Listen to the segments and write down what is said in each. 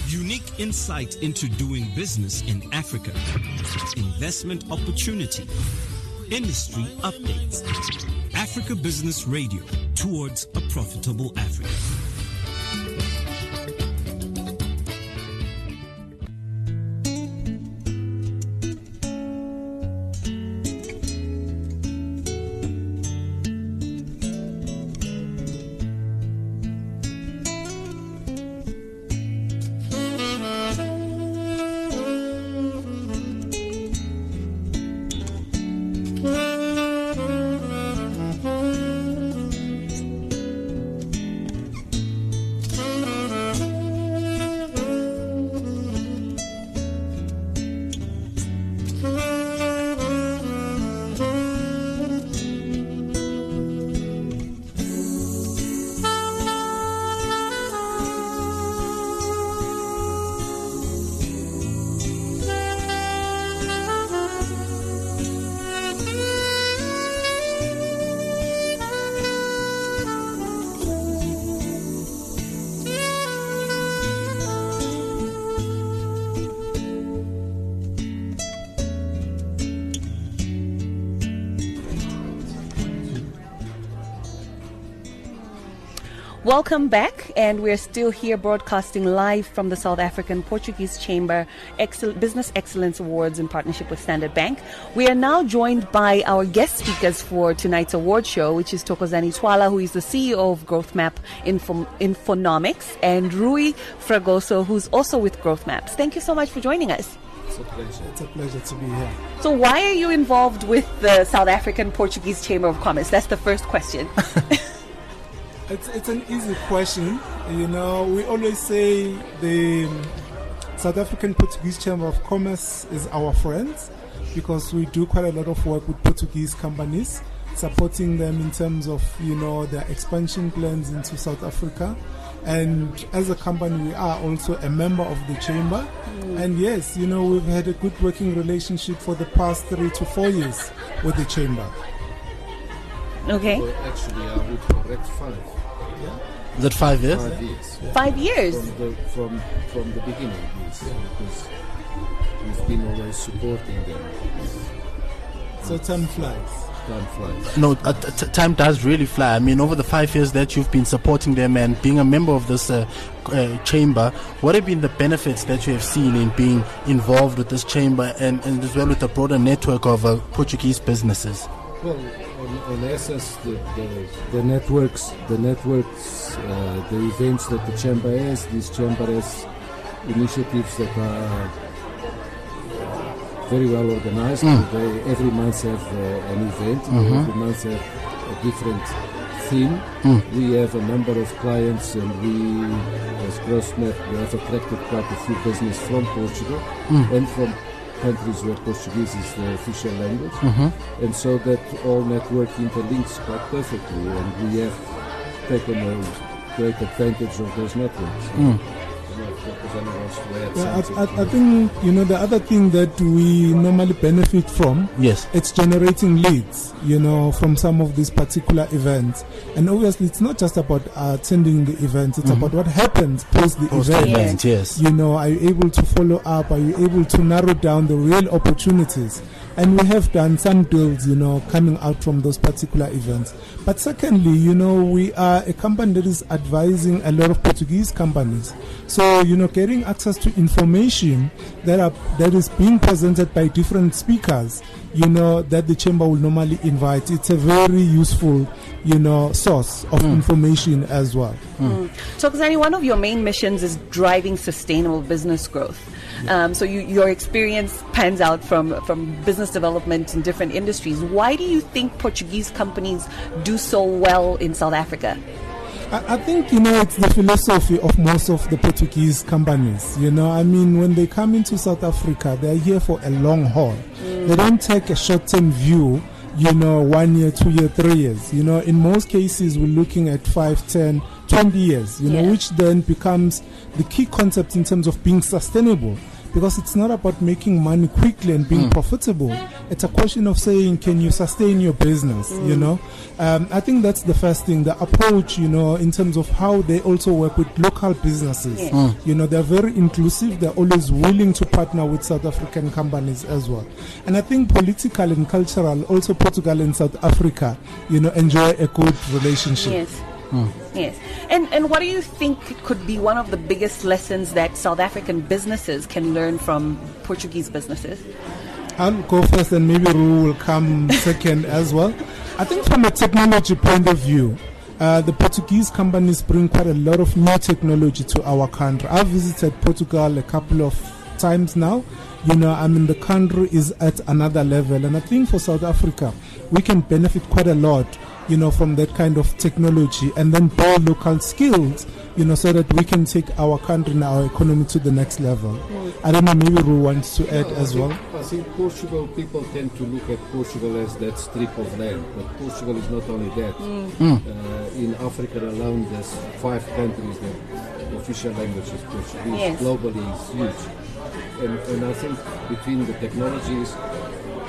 Unique insight into doing business in Africa, investment opportunity, industry updates. Africa Business Radio, towards a profitable Africa. Welcome back, and we're still here broadcasting live from the South African Portuguese Chamber Business Excellence Awards in partnership with Standard Bank. We are now joined by our guest speakers for tonight's award show, which is Thokozani Twala, who is the CEO of Growth Map Infonomics, and Rui Fragoso, who's also with Growth Maps. Thank you so much for joining us. It's a pleasure. It's a pleasure to be here. So why are you involved with the South African Portuguese Chamber of Commerce? That's the first question. It's an easy question. You know, we always say the South African Portuguese Chamber of Commerce is our friends because we do quite a lot of work with Portuguese companies, supporting them in terms of, you know, their expansion plans into South Africa. And as a company, we are also a member of the chamber. And yes, you know, we've had a good working relationship for the past 3 to 4 years with the chamber. Okay. Well, actually, I would correct 5. Yeah. Is it 5 years? 5 years. Yeah. 5 years? From the beginning, yes. Yeah. Because we've been always supporting them. So time flies. Time flies. No, time does really fly. I mean, over the 5 years that you've been supporting them and being a member of this chamber, what have been the benefits that you have seen in being involved with this chamber and as well with a broader network of Portuguese businesses? Well, on essence, the networks, the events that the chamber has, this chamber has initiatives that are very well organized. They every month have an event. Every month have a different theme. We have a number of clients, and we, as Growth Map, we have attracted quite a few business from Portugal and from countries where Portuguese is the official language, and so that all network interlinks quite perfectly, and we have taken a great advantage of those networks. I think, you know, the other thing that we normally benefit from, yes, it's generating leads, you know, from some of these particular events. And obviously it's not just about attending the event, it's about what happens post the event. Yes. You know, are you able to follow up? Are you able to narrow down the real opportunities? And we have done some deals, you know, coming out from those particular events. But secondly, you know, we are a company that is advising a lot of Portuguese companies. So, you know, getting access to information that is being presented by different speakers, you know, that the chamber will normally invite. It's a very useful, you know, source of information as well. So, Thokozani, one of your main missions is driving sustainable business growth. So your experience pans out from business development in different industries. Why do you think Portuguese companies do so well in South Africa? I think, you know, it's the philosophy of most of the Portuguese companies. You know, I mean, when they come into South Africa, they're here for a long haul. They don't take a short-term view, you know, 1 year, 2 year, 3 years. You know, in most cases, we're looking at 5, 10, 20 years, you know, which then becomes the key concept in terms of being sustainable. because it's not about making money quickly and being profitable. It's a question of saying, can you sustain your business? You know, I think that's the first thing. The approach, you know, in terms of how they also work with local businesses. You know, they're very inclusive. They're always willing to partner with South African companies as well. And I think political and cultural, also Portugal and South Africa, you know, enjoy a good relationship. Yes. Yes. And what do you think could be one of the biggest lessons that South African businesses can learn from Portuguese businesses? I'll go first and maybe Ru will come second as well. I think from a technology point of view, the Portuguese companies bring quite a lot of new technology to our country. I've visited Portugal a couple of times now. You know, I mean, the country is at another level. And I think for South Africa, we can benefit quite a lot, you know, from that kind of technology and then build local skills, you know, so that we can take our country and our economy to the next level. I don't know, maybe Ru wants to add as well. I think Portugal, people tend to look at Portugal as that strip of land, but Portugal is not only that. In Africa alone, there's 5 countries that official language is Portuguese. Yes. Globally, it's huge. And I think between the technologies,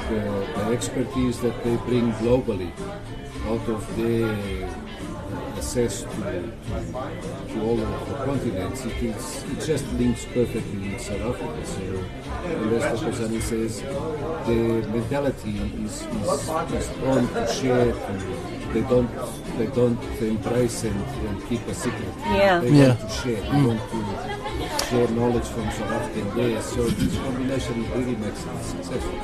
the expertise that they bring globally, out of their access to all of the continents, it just links perfectly with South Africa. So, and as Thokozani says, the mentality is prone to share, and they don't embrace and keep a secret. They want to share. They want to share knowledge from South Africa and there. So this combination really makes it successful.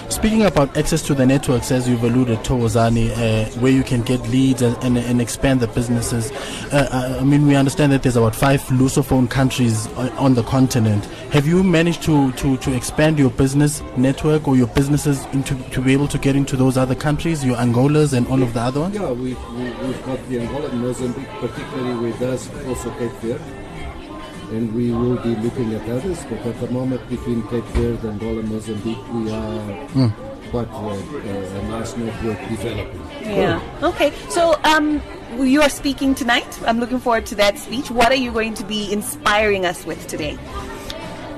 Speaking about access to the networks, as you've alluded, Thokozani, where you can get leads and expand the businesses. I mean, we understand that there's about 5 Lusophone countries on the continent. Have you managed to expand your business network or your businesses to be able to get into those other countries, your Angolas and all of the other ones? Yeah, we've got the Angola and Mozambique, particularly with us, also Cape Verde. And we will be looking at others, but at the moment between Cape Verde, Angola, and Mozambique, we are quite a nice network developing. Yeah. Okay. So you are speaking tonight. I'm looking forward to that speech. What are you going to be inspiring us with today?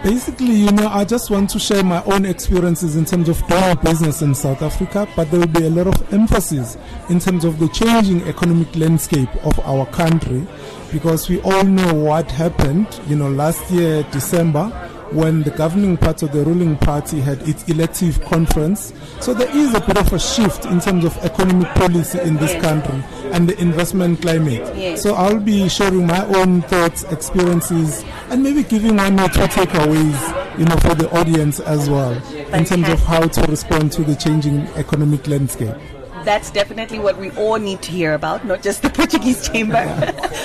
Basically, you know, I just want to share my own experiences in terms of doing business in South Africa, but there will be a lot of emphasis in terms of the changing economic landscape of our country, because we all know what happened, you know, last year, December, when the governing party or the ruling party had its elective conference. So there is a bit of a shift in terms of economic policy in this country and the investment climate. So I'll be sharing my own thoughts, experiences, and maybe giving 1 or 2 takeaways, you know, for the audience as well, in terms of how to respond to the changing economic landscape. That's definitely what we all need to hear about, not just the Portuguese Chamber,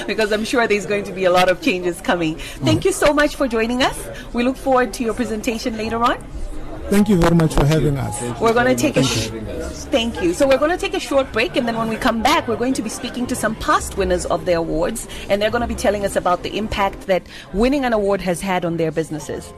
because I'm sure there's going to be a lot of changes coming. Thank you so much for joining us. We look forward to your presentation later on. Thank you very much for having us. We're going to take thank you. So we're going to take a short break, and then when we come back, we're going to be speaking to some past winners of the awards, and they're going to be telling us about the impact that winning an award has had on their businesses.